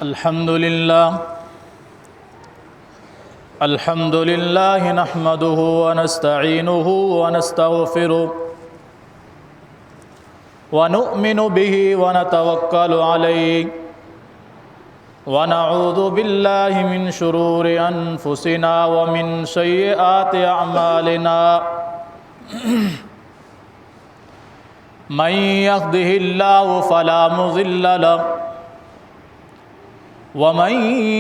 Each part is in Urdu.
الحمد لله نحمده ونستعينه ونستغفره ونؤمن به ونتوكل عليه ونعوذ بالله من شرور أنفسنا ومن سيئات أعمالنا من يهده الله فلا مضل له ومن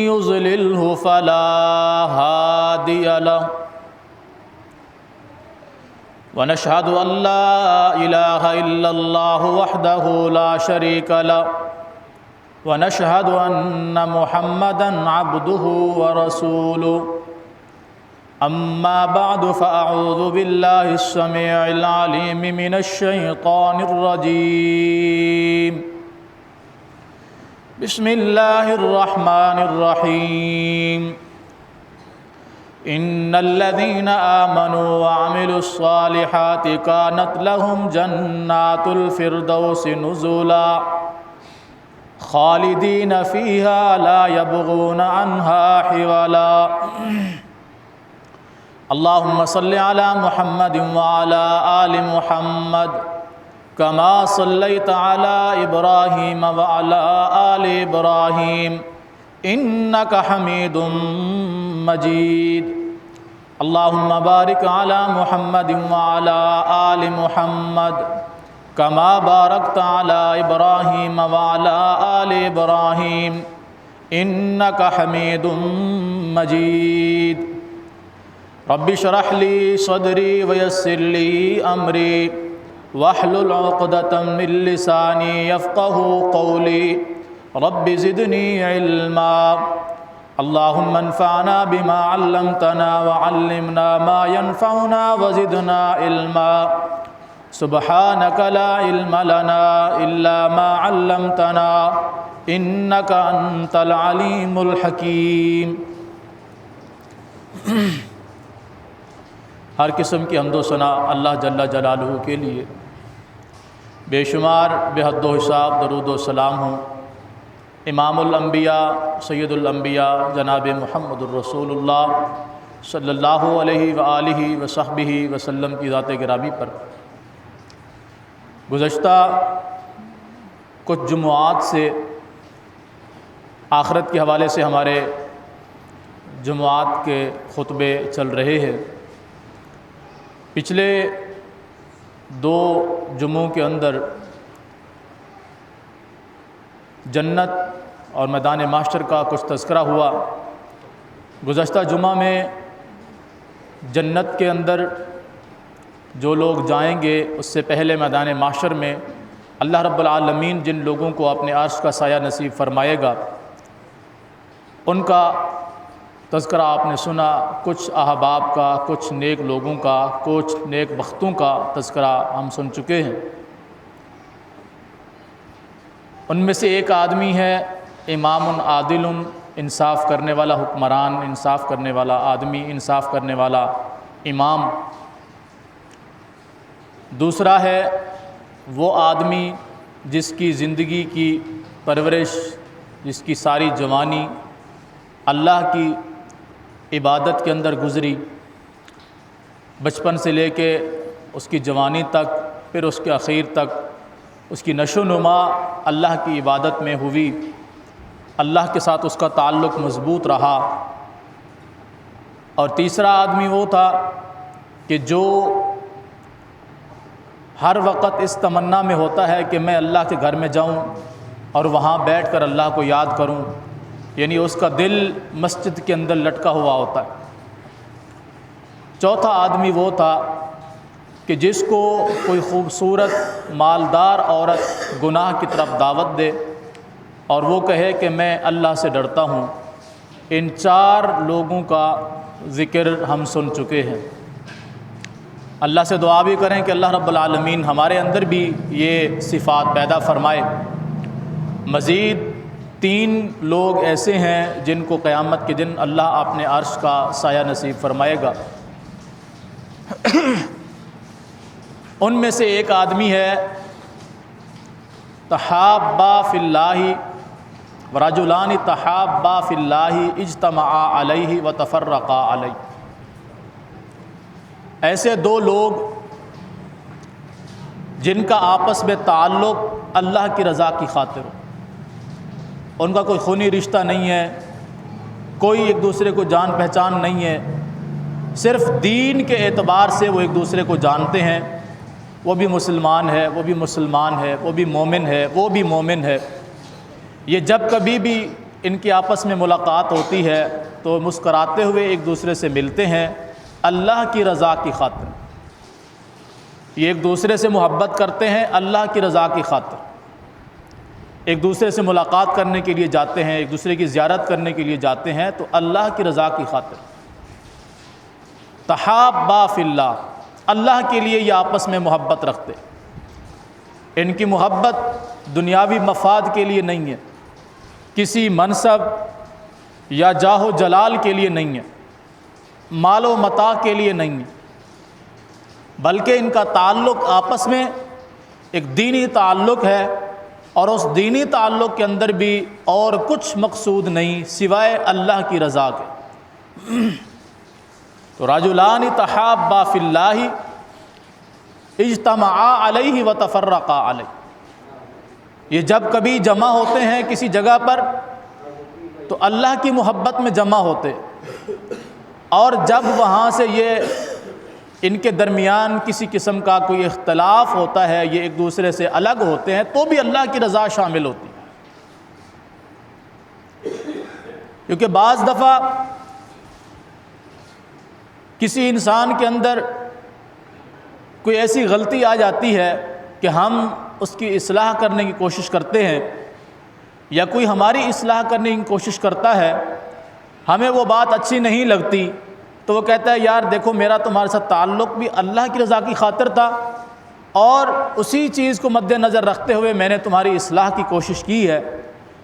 يضلله فلا هادي له ونشهد أن لا إله إلا الله وحده لا شريك له ونشهد أن محمدًا عبده ورسوله أما بعد فأعوذ بالله السميع العليم من الشيطان الرجيم بسم الله الرحمن الرحيم إن الذين آمنوا وعملوا الصالحات كانت لهم جنات الفردوس نزلا خالدين فيها لا يبغون عنها حولا اللهم صل على محمد وعلى آل محمد كما صليت على إبراهيم وعلى آل إبراهيم إنك حميد مجيد اللهم بارك على محمد وعلى آل محمد كما باركت على إبراهيم وعلى آل إبراهيم إنك حميد مجيد رب اشرح لي صدري ويسر لي أمري واحلل عقدة من لساني يفقه قولي رب زدني علما اللهم انفعنا بما علمتنا وعلمنا ما ينفعنا وزدنا علما سبحانك لا علم لنا إلا ما علمتنا إنك أنت العليم الحكيم ہر قسم کی حمد و ثنا اللہ جل جلالہ کے لیے، بے شمار بے حد و حساب درود و سلام ہوں امام الانبیاء سید الانبیاء جناب محمد الرسول اللہ صلی اللہ علیہ وآلہ وصحبہ وسلم کی ذات گرامی پر۔ گزشتہ کچھ جمعات سے آخرت کے حوالے سے ہمارے جمعات کے خطبے چل رہے ہیں۔ پچھلے 2 جمعوں کے اندر جنت اور میدان معاشر کا کچھ تذکرہ ہوا۔ گزشتہ جمعہ میں جنت کے اندر جو لوگ جائیں گے اس سے پہلے میدان معاشر میں اللہ رب العالمین جن لوگوں کو اپنے عرش کا سایہ نصیب فرمائے گا ان کا تذکرہ آپ نے سنا، کچھ احباب کا، کچھ نیک لوگوں کا، کچھ نیک بختوں کا تذکرہ ہم سن چکے ہیں۔ ان میں سے ایک آدمی ہے امام عادل، انصاف کرنے والا حکمران، انصاف کرنے والا آدمی، انصاف کرنے والا امام۔ دوسرا ہے وہ آدمی جس کی زندگی کی پرورش، جس کی ساری جوانی اللہ کی عبادت کے اندر گزری، بچپن سے لے کے اس کی جوانی تک، پھر اس کے اخیر تک اس کی نشو و نما اللہ کی عبادت میں ہوئی، اللہ کے ساتھ اس کا تعلق مضبوط رہا۔ اور تیسرا آدمی وہ تھا کہ جو ہر وقت اس تمنا میں ہوتا ہے کہ میں اللہ کے گھر میں جاؤں اور وہاں بیٹھ کر اللہ کو یاد کروں، یعنی اس کا دل مسجد کے اندر لٹکا ہوا ہوتا ہے۔ چوتھا آدمی وہ تھا کہ جس کو کوئی خوبصورت مالدار عورت گناہ کی طرف دعوت دے اور وہ کہے کہ میں اللہ سے ڈرتا ہوں۔ ان 4 لوگوں کا ذکر ہم سن چکے ہیں۔ اللہ سے دعا بھی کریں کہ اللہ رب العالمین ہمارے اندر بھی یہ صفات پیدا فرمائے۔ مزید 3 لوگ ایسے ہیں جن کو قیامت کے دن اللہ اپنے عرش کا سایہ نصیب فرمائے گا۔ ان میں سے ایک آدمی ہے تحابا فی اللہ وَرَجُلَانِ تَحَابَّا فِي اللَّهِ اجْتَمَعَا عَلَيْهِ وَتَفَرَّقَا عَلَيْهِ۔ ایسے دو لوگ جن کا آپس میں تعلق اللہ کی رضا کی خاطر ہو، ان کا کوئی خونی رشتہ نہیں ہے، کوئی ایک دوسرے کو جان پہچان نہیں ہے، صرف دین کے اعتبار سے وہ ایک دوسرے کو جانتے ہیں، وہ بھی مسلمان ہے، وہ بھی مسلمان ہے، وہ بھی مومن ہے، وہ بھی مومن ہے۔ یہ جب کبھی بھی ان کی آپس میں ملاقات ہوتی ہے تو مسکراتے ہوئے ایک دوسرے سے ملتے ہیں اللہ کی رضا کی خاطر۔ یہ ایک دوسرے سے محبت کرتے ہیں اللہ کی رضا کی خاطر، ایک دوسرے سے ملاقات کرنے کے لیے جاتے ہیں، ایک دوسرے کی زیارت کرنے کے لیے جاتے ہیں تو اللہ کی رضا کی خاطر۔ تحابا فی اللہ، اللہ کے لیے یہ آپس میں محبت رکھتے، ان کی محبت دنیاوی مفاد کے لیے نہیں ہے، کسی منصب یا جاہ و جلال کے لیے نہیں ہے، مال و متاع کے لیے نہیں ہے، بلکہ ان کا تعلق آپس میں ایک دینی تعلق ہے، اور اس دینی تعلق کے اندر بھی اور کچھ مقصود نہیں سوائے اللہ کی رضا کے۔ تو رجلان تحابا فی اللہ اجتمعا علیہ وتفرقا علیہ، یہ جب کبھی جمع ہوتے ہیں کسی جگہ پر تو اللہ کی محبت میں جمع ہوتے، اور جب وہاں سے یہ ان کے درمیان کسی قسم کا کوئی اختلاف ہوتا ہے، یہ ایک دوسرے سے الگ ہوتے ہیں تو بھی اللہ کی رضا شامل ہوتی ہے۔ کیونکہ بعض دفعہ کسی انسان کے اندر کوئی ایسی غلطی آ جاتی ہے کہ ہم اس کی اصلاح کرنے کی کوشش کرتے ہیں، یا کوئی ہماری اصلاح کرنے کی کوشش کرتا ہے، ہمیں وہ بات اچھی نہیں لگتی تو وہ کہتا ہے یار دیکھو میرا تمہارے ساتھ تعلق بھی اللہ کی رضا کی خاطر تھا، اور اسی چیز کو مد نظر رکھتے ہوئے میں نے تمہاری اصلاح کی کوشش کی ہے،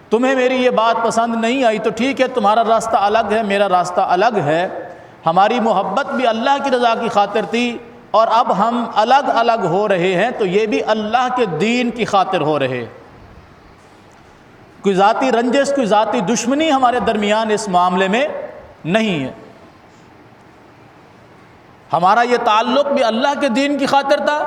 تمہیں میری یہ بات پسند نہیں آئی تو ٹھیک ہے، تمہارا راستہ الگ ہے، میرا راستہ الگ ہے، ہماری محبت بھی اللہ کی رضا کی خاطر تھی، اور اب ہم الگ الگ ہو رہے ہیں تو یہ بھی اللہ کے دین کی خاطر ہو رہے ہیں۔ کوئی ذاتی رنجش، کوئی ذاتی دشمنی ہمارے درمیان اس معاملے میں نہیں ہے، ہمارا یہ تعلق بھی اللہ کے دین کی خاطر تھا،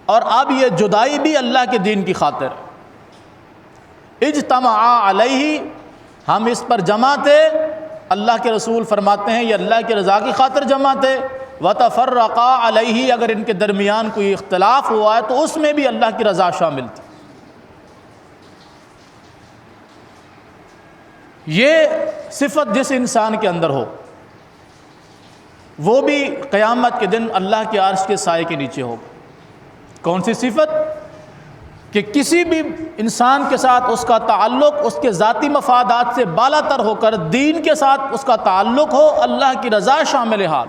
اور اب یہ جدائی بھی اللہ کے دین کی خاطر ہے۔ اجتمعا علیہ، ہم اس پر جمع تھے، اللہ کے رسول فرماتے ہیں یہ اللہ کی رضا کی خاطر جمع تھے، وتفرقا علیہ، اگر ان کے درمیان کوئی اختلاف ہوا ہے تو اس میں بھی اللہ کی رضا شامل تھی۔ یہ صفت جس انسان کے اندر ہو وہ بھی قیامت کے دن اللہ کے عرش کے سائے کے نیچے ہوگا۔ کون سی صفت؟ کہ کسی بھی انسان کے ساتھ اس کا تعلق اس کے ذاتی مفادات سے بالا تر ہو کر دین کے ساتھ اس کا تعلق ہو، اللہ کی رضا شامل حال،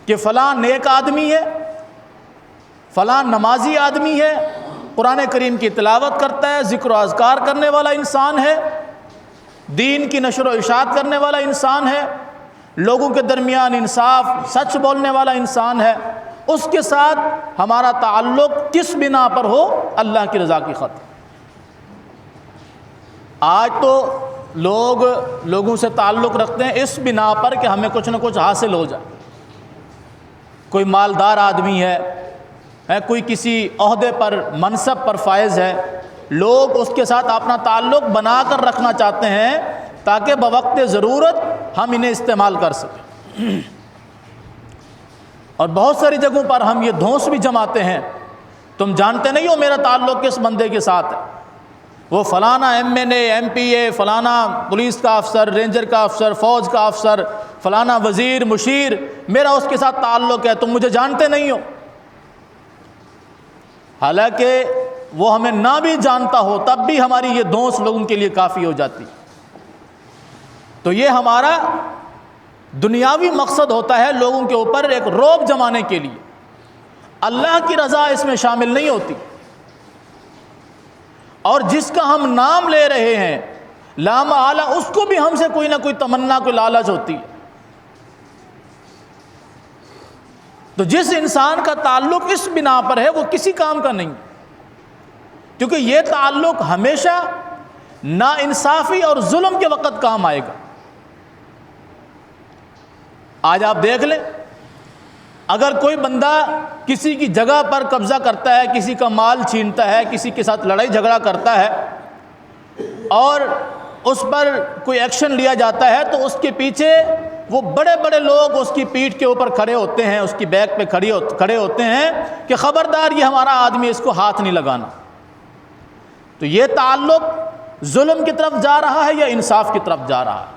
کہ فلاں نیک آدمی ہے، فلاں نمازی آدمی ہے، قرآن کریم کی تلاوت کرتا ہے، ذکر و اذکار کرنے والا انسان ہے، دین کی نشر و اشاعت کرنے والا انسان ہے، لوگوں کے درمیان انصاف سچ بولنے والا انسان ہے، اس کے ساتھ ہمارا تعلق کس بنا پر ہو؟ اللہ کی رضا کی خاطر۔ آج تو لوگوں سے تعلق رکھتے ہیں اس بنا پر کہ ہمیں کچھ نہ کچھ حاصل ہو جائے، کوئی مالدار آدمی ہے، کوئی کسی عہدے پر منصب پر فائز ہے، لوگ اس کے ساتھ اپنا تعلق بنا کر رکھنا چاہتے ہیں تاکہ بوقت ضرورت ہم انہیں استعمال کر سکیں۔ اور بہت ساری جگہوں پر ہم یہ دھونس بھی جماتے ہیں، تم جانتے نہیں ہو میرا تعلق کس بندے کے ساتھ ہے، وہ فلانا MNA MPA، فلانا پولیس کا افسر، رینجر کا افسر، فوج کا افسر، فلانا وزیر مشیر، میرا اس کے ساتھ تعلق ہے، تم مجھے جانتے نہیں ہو۔ حالانکہ وہ ہمیں نہ بھی جانتا ہو تب بھی ہماری یہ دھونس لوگوں کے لیے کافی ہو جاتی۔ تو یہ ہمارا دنیاوی مقصد ہوتا ہے لوگوں کے اوپر ایک رعب جمانے کے لیے، اللہ کی رضا اس میں شامل نہیں ہوتی۔ اور جس کا ہم نام لے رہے ہیں لا محالہ اس کو بھی ہم سے کوئی نہ کوئی تمنا، کوئی لالچ ہوتی ہے۔ تو جس انسان کا تعلق اس بنا پر ہے وہ کسی کام کا نہیں، کیونکہ یہ تعلق ہمیشہ ناانصافی اور ظلم کے وقت کام آئے گا۔ آج آپ دیکھ لیں، اگر کوئی بندہ کسی کی جگہ پر قبضہ کرتا ہے، کسی کا مال چھینتا ہے، کسی کے ساتھ لڑائی جھگڑا کرتا ہے اور اس پر کوئی ایکشن لیا جاتا ہے، تو اس کے پیچھے وہ بڑے بڑے لوگ اس کی پیٹھ کے اوپر کھڑے ہوتے ہیں، اس کی بیک پہ کھڑے ہوتے ہیں کہ خبردار یہ ہمارا آدمی، اس کو ہاتھ نہیں لگانا۔ تو یہ تعلق ظلم کی طرف جا رہا ہے یا انصاف کی طرف جا رہا ہے؟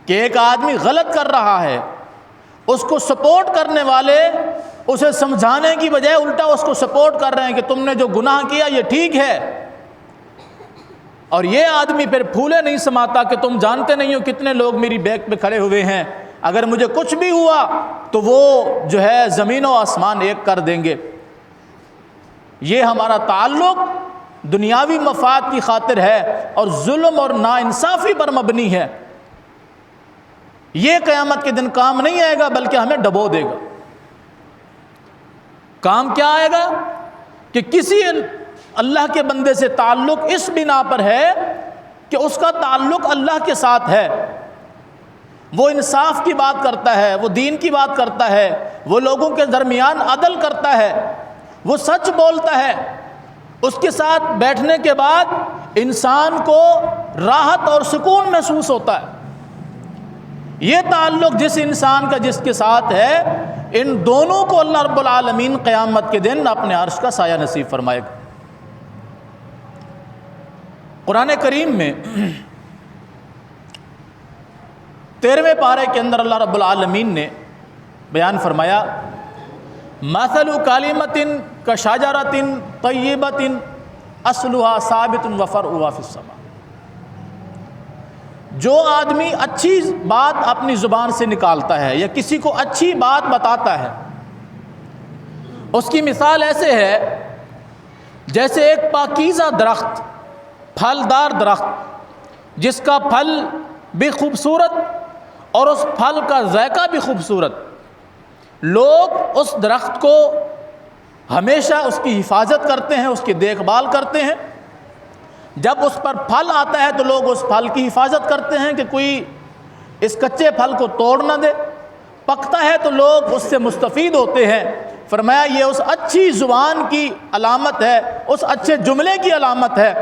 کہ ایک آدمی غلط کر رہا ہے، اس کو سپورٹ کرنے والے اسے سمجھانے کی بجائے الٹا اس کو سپورٹ کر رہے ہیں کہ تم نے جو گناہ کیا یہ ٹھیک ہے، اور یہ آدمی پھر پھولے نہیں سماتا کہ تم جانتے نہیں ہو کتنے لوگ میری بیک پہ کھڑے ہوئے ہیں، اگر مجھے کچھ بھی ہوا تو وہ جو ہے زمین و آسمان ایک کر دیں گے۔ یہ ہمارا تعلق دنیاوی مفاد کی خاطر ہے اور ظلم اور ناانصافی پر مبنی ہے۔ یہ قیامت کے دن کام نہیں آئے گا، بلکہ ہمیں ڈبو دے گا۔ کام کیا آئے گا کہ کسی اللہ کے بندے سے تعلق اس بنا پر ہے کہ اس کا تعلق اللہ کے ساتھ ہے، وہ انصاف کی بات کرتا ہے، وہ دین کی بات کرتا ہے، وہ لوگوں کے درمیان عدل کرتا ہے، وہ سچ بولتا ہے، اس کے ساتھ بیٹھنے کے بعد انسان کو راحت اور سکون محسوس ہوتا ہے۔ یہ تعلق جس انسان کا جس کے ساتھ ہے، ان دونوں کو اللہ رب العالمین قیامت کے دن اپنے عرش کا سایہ نصیب فرمائے گا۔ قرآن کریم میں 13ویں پارے کے اندر اللہ رب العالمین نے بیان فرمایا، مثل کلمۃ کشجرۃ طیبۃ اصلها ثابت وفرعها فی السماء۔ جو آدمی اچھی بات اپنی زبان سے نکالتا ہے یا کسی کو اچھی بات بتاتا ہے، اس کی مثال ایسے ہے جیسے ایک پاکیزہ درخت، پھلدار درخت جس کا پھل بھی خوبصورت اور اس پھل کا ذائقہ بھی خوبصورت۔ لوگ اس درخت کو ہمیشہ اس کی حفاظت کرتے ہیں، اس کی دیکھ بھال کرتے ہیں۔ جب اس پر پھل آتا ہے تو لوگ اس پھل کی حفاظت کرتے ہیں کہ کوئی اس کچے پھل کو توڑ نہ دے، پکتا ہے تو لوگ اس سے مستفید ہوتے ہیں۔ فرمایا یہ اس اچھی زبان کی علامت ہے، اس اچھے جملے کی علامت ہے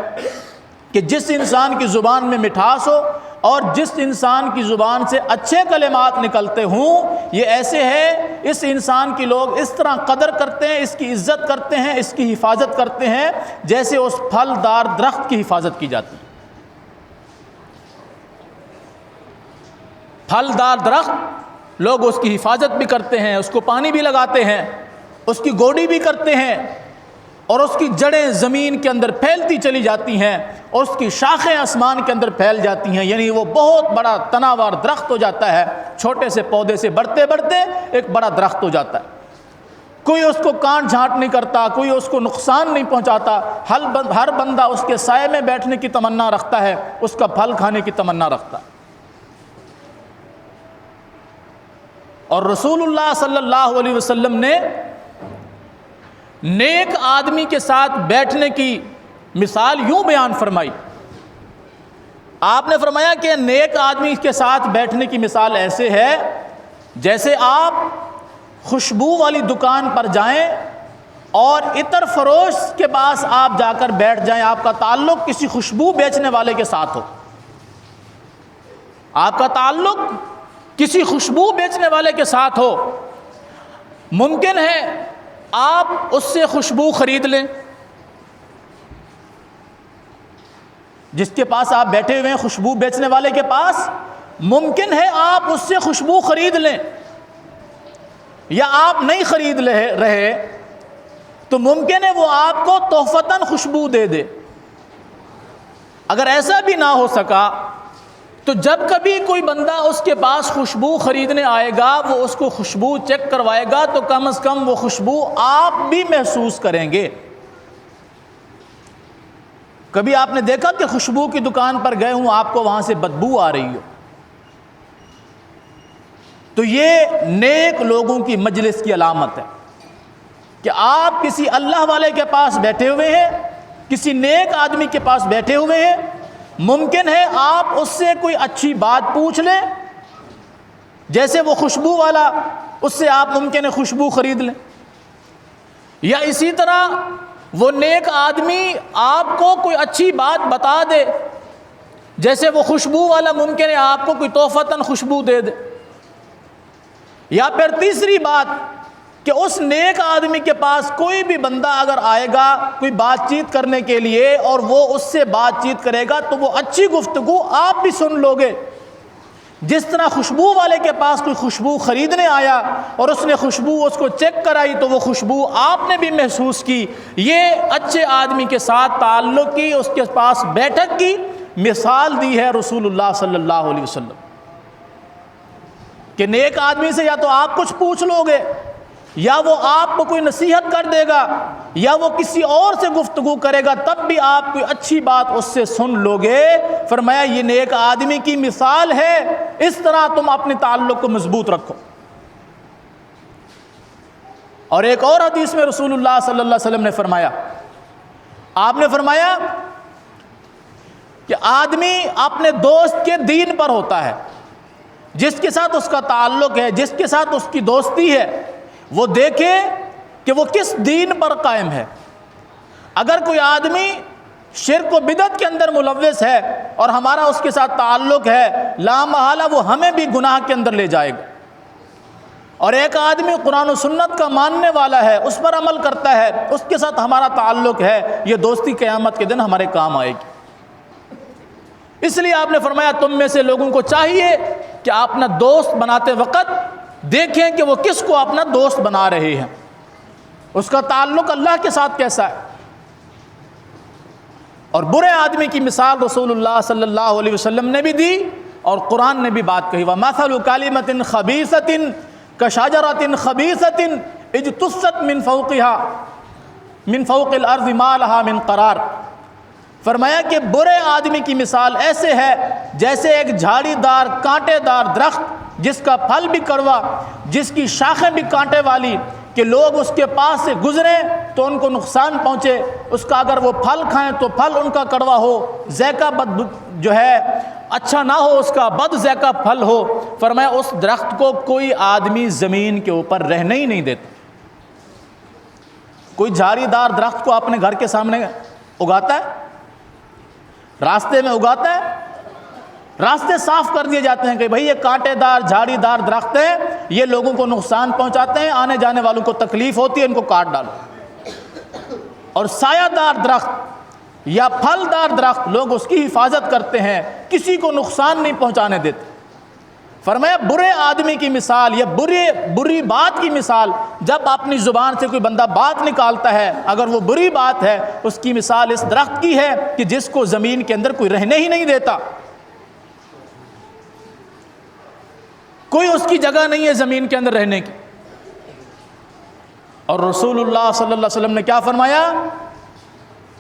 کہ جس انسان کی زبان میں مٹھاس ہو اور جس انسان کی زبان سے اچھے کلمات نکلتے ہوں، یہ ایسے ہے اس انسان کی لوگ اس طرح قدر کرتے ہیں، اس کی عزت کرتے ہیں، اس کی حفاظت کرتے ہیں جیسے اس پھلدار درخت کی حفاظت کی جاتی ہے۔ پھلدار درخت لوگ اس کی حفاظت بھی کرتے ہیں، اس کو پانی بھی لگاتے ہیں، اس کی گوڈی بھی کرتے ہیں، اور اس کی جڑیں زمین کے اندر پھیلتی چلی جاتی ہیں اور اس کی شاخیں آسمان کے اندر پھیل جاتی ہیں، یعنی وہ بہت بڑا تناوار درخت ہو جاتا ہے، چھوٹے سے پودے سے بڑھتے بڑھتے ایک بڑا درخت ہو جاتا ہے۔ کوئی اس کو کاٹ جھانٹ نہیں کرتا، کوئی اس کو نقصان نہیں پہنچاتا، ہر بندہ اس کے سائے میں بیٹھنے کی تمنا رکھتا ہے، اس کا پھل کھانے کی تمنا رکھتا ہے۔ اور رسول اللہ صلی اللہ علیہ وسلم نے نیک آدمی کے ساتھ بیٹھنے کی مثال یوں بیان فرمائی۔ آپ نے فرمایا کہ نیک آدمی کے ساتھ بیٹھنے کی مثال ایسے ہے جیسے آپ خوشبو والی دکان پر جائیں اور عطر فروش کے پاس آپ جا کر بیٹھ جائیں، آپ کا تعلق کسی خوشبو بیچنے والے کے ساتھ ہو، آپ کا تعلق کسی خوشبو بیچنے والے کے ساتھ ہو، ممکن ہے آپ اس سے خوشبو خرید لیں، جس کے پاس آپ بیٹھے ہوئے ہیں خوشبو بیچنے والے کے پاس، ممکن ہے آپ اس سے خوشبو خرید لیں، یا آپ نہیں خرید رہے تو ممکن ہے وہ آپ کو تحفتاً خوشبو دے دے۔ اگر ایسا بھی نہ ہو سکا تو جب کبھی کوئی بندہ اس کے پاس خوشبو خریدنے آئے گا، وہ اس کو خوشبو چیک کروائے گا تو کم از کم وہ خوشبو آپ بھی محسوس کریں گے۔ کبھی آپ نے دیکھا کہ خوشبو کی دکان پر گئے ہوں، آپ کو وہاں سے بدبو آ رہی ہو؟ تو یہ نیک لوگوں کی مجلس کی علامت ہے کہ آپ کسی اللہ والے کے پاس بیٹھے ہوئے ہیں، کسی نیک آدمی کے پاس بیٹھے ہوئے ہیں، ممکن ہے آپ اس سے کوئی اچھی بات پوچھ لیں، جیسے وہ خوشبو والا، اس سے آپ ممکن ہے خوشبو خرید لیں، یا اسی طرح وہ نیک آدمی آپ کو کوئی اچھی بات بتا دے، جیسے وہ خوشبو والا ممکن ہے آپ کو کوئی تحفتاً خوشبو دے دے۔ یا پھر تیسری بات کہ اس نیک آدمی کے پاس کوئی بھی بندہ اگر آئے گا کوئی بات چیت کرنے کے لیے اور وہ اس سے بات چیت کرے گا تو وہ اچھی گفتگو آپ بھی سن لو گے۔ جس طرح خوشبو والے کے پاس کوئی خوشبو خریدنے آیا اور اس نے خوشبو اس کو چیک کرائی تو وہ خوشبو آپ نے بھی محسوس کی۔ یہ اچھے آدمی کے ساتھ تعلق کی، اس کے پاس بیٹھک کی مثال دی ہے رسول اللہ صلی اللہ علیہ وسلم، کہ نیک آدمی سے یا تو آپ کچھ پوچھ لو گے، یا وہ آپ کو کوئی نصیحت کر دے گا، یا وہ کسی اور سے گفتگو کرے گا، تب بھی آپ کوئی اچھی بات اس سے سن لو گے۔ فرمایا یہ نیک آدمی کی مثال ہے، اس طرح تم اپنے تعلق کو مضبوط رکھو۔ اور ایک اور حدیث میں رسول اللہ صلی اللہ علیہ وسلم نے فرمایا، آپ نے فرمایا کہ آدمی اپنے دوست کے دین پر ہوتا ہے، جس کے ساتھ اس کا تعلق ہے، جس کے ساتھ اس کی دوستی ہے، وہ دیکھے کہ وہ کس دین پر قائم ہے۔ اگر کوئی آدمی شرک و بدعت کے اندر ملوث ہے اور ہمارا اس کے ساتھ تعلق ہے، لا محالہ وہ ہمیں بھی گناہ کے اندر لے جائے گا۔ اور ایک آدمی قرآن و سنت کا ماننے والا ہے، اس پر عمل کرتا ہے، اس کے ساتھ ہمارا تعلق ہے، یہ دوستی قیامت کے دن ہمارے کام آئے گی۔ اس لیے آپ نے فرمایا تم میں سے لوگوں کو چاہیے کہ آپ اپنا دوست بناتے وقت دیکھیں کہ وہ کس کو اپنا دوست بنا رہے ہیں، اس کا تعلق اللہ کے ساتھ کیسا ہے۔ اور برے آدمی کی مثال رسول اللہ صلی اللہ علیہ وسلم نے بھی دی اور قرآن نے بھی بات کہی، وَمَثَلُ كَلِمَةٍ خَبِيثَةٍ كَشَجَرَةٍ خَبِيثَةٍ اجْتُثَّتْ مِنْ فَوْقِ الْأَرْضِ مَا لَهَا مِنْ قَرَارٍ۔ فرمایا کہ برے آدمی کی مثال ایسے ہے جیسے ایک جھاڑی دار کانٹے دار درخت جس کا پھل بھی کڑوا، جس کی شاخیں بھی کانٹے والی، کہ لوگ اس کے پاس سے گزریں تو ان کو نقصان پہنچے، اس کا اگر وہ پھل کھائیں تو پھل ان کا کڑوا ہو، ذائقہ بد جو ہے اچھا نہ ہو، اس کا بد ذائقہ پھل ہو۔ فرمایا اس درخت کو کوئی آدمی زمین کے اوپر رہنے ہی نہیں دیتا۔ کوئی جھاڑی دار درخت کو اپنے گھر کے سامنے اگاتا ہے، راستے میں اگاتا ہے، راستے صاف کر دیے جاتے ہیں کہ بھئی یہ کانٹے دار جھاڑی دار درخت ہیں، یہ لوگوں کو نقصان پہنچاتے ہیں، آنے جانے والوں کو تکلیف ہوتی ہے، ان کو کاٹ ڈالو۔ اور سایہ دار درخت یا پھل دار درخت لوگ اس کی حفاظت کرتے ہیں، کسی کو نقصان نہیں پہنچانے دیتے۔ فرمایا برے آدمی کی مثال یا بری بات کی مثال، جب اپنی زبان سے کوئی بندہ بات نکالتا ہے اگر وہ بری بات ہے، اس کی مثال اس درخت کی ہے کہ جس کو زمین کے اندر کوئی رہنے ہی نہیں دیتا، کوئی اس کی جگہ نہیں ہے زمین کے اندر رہنے کی۔ اور رسول اللہ صلی اللہ علیہ وسلم نے کیا فرمایا؟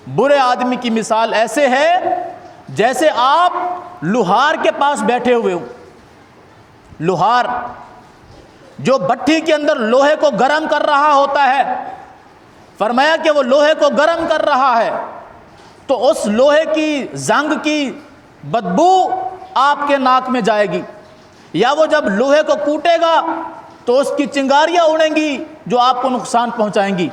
برے آدمی کی مثال ایسے ہے جیسے آپ لوہار کے پاس بیٹھے ہوئے ہوں، لوہار جو بھٹی کے اندر لوہے کو گرم کر رہا ہوتا ہے۔ فرمایا کہ وہ لوہے کو گرم کر رہا ہے تو اس لوہے کی زنگ کی بدبو آپ کے ناک میں جائے گی، یا وہ جب لوہے کو کوٹے گا تو اس کی چنگاریاں اڑیں گی جو آپ کو نقصان پہنچائیں گی۔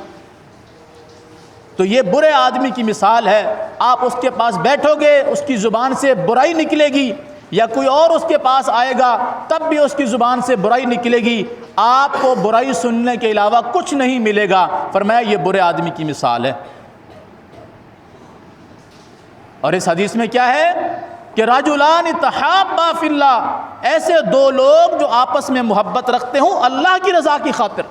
تو یہ برے آدمی کی مثال ہے، آپ اس کے پاس بیٹھو گے، اس کی زبان سے برائی نکلے گی، یا کوئی اور اس کے پاس آئے گا تب بھی اس کی زبان سے برائی نکلے گی، آپ کو برائی سننے کے علاوہ کچھ نہیں ملے گا۔ فرمایا یہ برے آدمی کی مثال ہے۔ اور اس حدیث میں کیا ہے کہ رجلان تحابا فی اللہ، ایسے دو لوگ جو آپس میں محبت رکھتے ہوں اللہ کی رضا کی خاطر،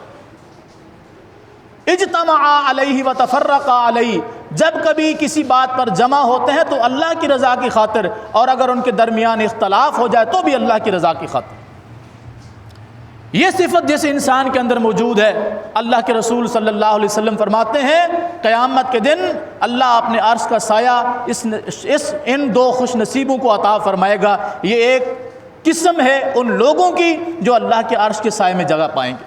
اجتمعا علیہ وتفرقا علیہ، جب کبھی کسی بات پر جمع ہوتے ہیں تو اللہ کی رضا کی خاطر، اور اگر ان کے درمیان اختلاف ہو جائے تو بھی اللہ کی رضا کی خاطر۔ یہ صفت جس انسان کے اندر موجود ہے، اللہ کے رسول صلی اللہ علیہ وسلم فرماتے ہیں قیامت کے دن اللہ اپنے عرش کا سایہ ان دو خوش نصیبوں کو عطا فرمائے گا۔ یہ ایک قسم ہے ان لوگوں کی جو اللہ کے عرش کے سائے میں جگہ پائیں گے۔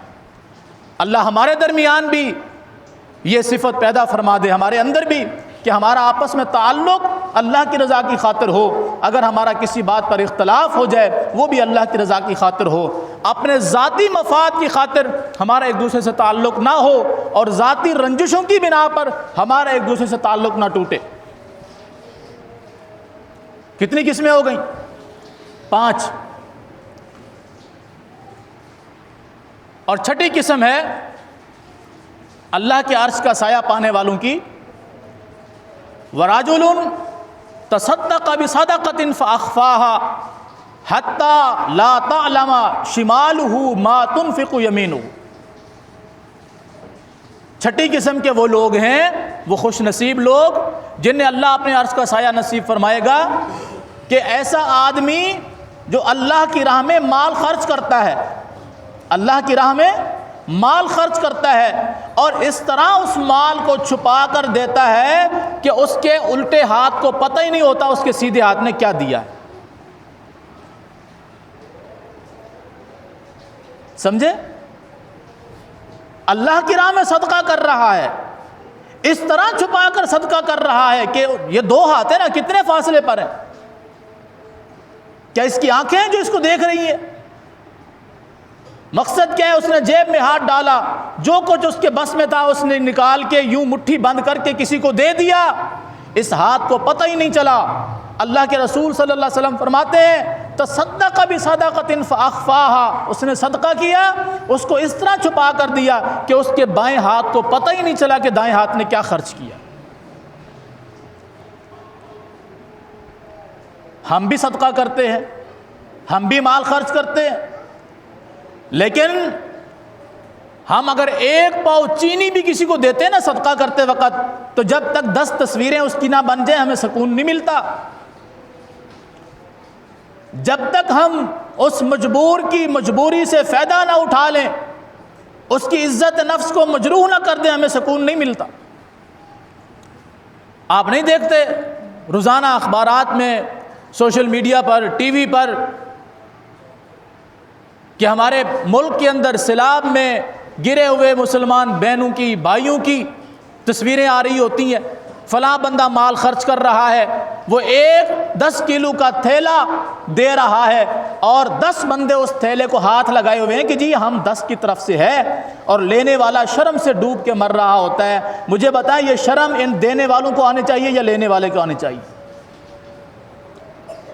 اللہ ہمارے درمیان بھی یہ صفت پیدا فرما دے، ہمارے اندر بھی کہ ہمارا آپس میں تعلق اللہ کی رضا کی خاطر ہو، اگر ہمارا کسی بات پر اختلاف ہو جائے وہ بھی اللہ کی رضا کی خاطر ہو، اپنے ذاتی مفاد کی خاطر ہمارا ایک دوسرے سے تعلق نہ ہو اور ذاتی رنجشوں کی بنا پر ہمارا ایک دوسرے سے تعلق نہ ٹوٹے۔ کتنی قسمیں ہو گئیں؟ 5۔ اور چھٹی قسم ہے اللہ کے عرش کا سایہ پانے والوں کی، وَرَجُلٌ تَصَدَّقَ بِصَدَقَةٍ فَأَخْفَاهَا حَتَّى لَا تَعْلَمَ شِمَالُهُ مَا تُنْفِقُ يَمِينُهُ۔ چھٹی قسم کے وہ لوگ ہیں، وہ خوش نصیب لوگ جنہیں اللہ اپنے عرش کا سایہ نصیب فرمائے گا، کہ ایسا آدمی جو اللہ کی راہ میں مال خرچ کرتا ہے، اللہ کی راہ میں مال خرچ کرتا ہے اور اس طرح اس مال کو چھپا کر دیتا ہے کہ اس کے الٹے ہاتھ کو پتہ ہی نہیں ہوتا اس کے سیدھے ہاتھ نے کیا دیا ہے۔ سمجھے؟ اللہ کی راہ میں صدقہ کر رہا ہے، اس طرح چھپا کر صدقہ کر رہا ہے کہ یہ 2 ہاتھ ہیں نا، کتنے فاصلے پر ہیں؟ کیا اس کی آنکھیں ہیں جو اس کو دیکھ رہی ہیں؟ مقصد کیا ہے؟ اس نے جیب میں ہاتھ ڈالا، جو کچھ اس کے بس میں تھا اس نے نکال کے یوں مٹھی بند کر کے کسی کو دے دیا، اس ہاتھ کو پتہ ہی نہیں چلا۔ اللہ کے رسول صلی اللہ علیہ وسلم فرماتے ہیں تصدق بصدقۃ فاخفاها، اس نے صدقہ کیا، اس کو اس طرح چھپا کر دیا کہ اس کے بائیں ہاتھ کو پتہ ہی نہیں چلا کہ دائیں ہاتھ نے کیا خرچ کیا۔ ہم بھی صدقہ کرتے ہیں، ہم بھی مال خرچ کرتے ہیں، لیکن ہم اگر 1 پاؤ چینی بھی کسی کو دیتے ہیں نا صدقہ کرتے وقت، تو جب تک 10 تصویریں اس کی نہ بن جائیں ہمیں سکون نہیں ملتا۔ جب تک ہم اس مجبور کی مجبوری سے فائدہ نہ اٹھا لیں، اس کی عزت نفس کو مجروح نہ کر دیں، ہمیں سکون نہیں ملتا۔ آپ نہیں دیکھتے روزانہ اخبارات میں، سوشل میڈیا پر، ٹی وی پر، کہ ہمارے ملک کے اندر سیلاب میں گرے ہوئے مسلمان بہنوں کی، بھائیوں کی تصویریں آ رہی ہوتی ہیں، فلاں بندہ مال خرچ کر رہا ہے، وہ 10 کلو کا تھیلا دے رہا ہے اور 10 بندے اس تھیلے کو ہاتھ لگائے ہوئے ہیں کہ جی ہم 10 کی طرف سے ہے، اور لینے والا شرم سے ڈوب کے مر رہا ہوتا ہے۔ مجھے بتائیں یہ شرم ان دینے والوں کو آنی چاہیے یا لینے والے کو آنی چاہیے؟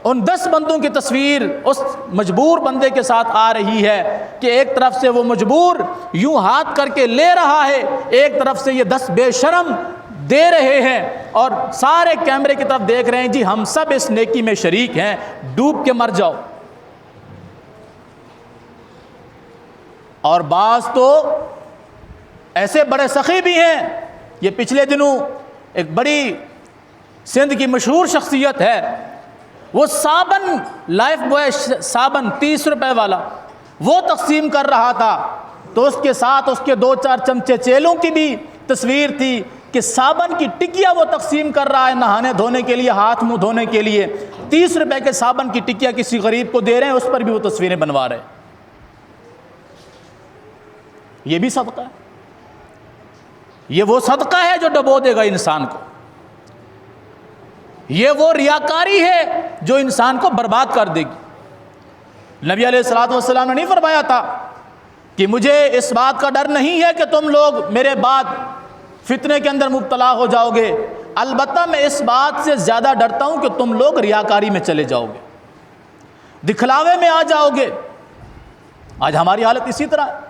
ان 10 بندوں کی تصویر اس مجبور بندے کے ساتھ آ رہی ہے کہ ایک طرف سے وہ مجبور یوں ہاتھ کر کے لے رہا ہے، ایک طرف سے یہ 10 بے شرم دے رہے ہیں، اور سارے کیمرے کی طرف دیکھ رہے ہیں جی ہم سب اس نیکی میں شریک ہیں، ڈوب کے مر جاؤ۔ اور بعض تو ایسے بڑے سخی بھی ہیں، یہ پچھلے دنوں ایک بڑی سندھ کی مشہور شخصیت ہے، وہ صابن، لائف بوائے صابن 30 روپے والا وہ تقسیم کر رہا تھا، تو اس کے ساتھ اس کے 2-4 چمچے چیلوں کی بھی تصویر تھی کہ صابن کی ٹکیا وہ تقسیم کر رہا ہے نہانے دھونے کے لیے، ہاتھ منہ دھونے کے لیے۔ 30 روپے کے صابن کی ٹکیا کسی غریب کو دے رہے ہیں، اس پر بھی وہ تصویریں بنوا رہے ہیں۔ یہ بھی صدقہ ہے، یہ وہ صدقہ ہے جو ڈبو دے گا انسان کو، یہ وہ ریاکاری ہے جو انسان کو برباد کر دے گی۔ نبی علیہ الصلوۃ والسلام نے نہیں فرمایا تھا کہ مجھے اس بات کا ڈر نہیں ہے کہ تم لوگ میرے بعد فتنے کے اندر مبتلا ہو جاؤ گے، البتہ میں اس بات سے زیادہ ڈرتا ہوں کہ تم لوگ ریاکاری میں چلے جاؤ گے، دکھلاوے میں آ جاؤ گے۔ آج ہماری حالت اسی طرح ہے۔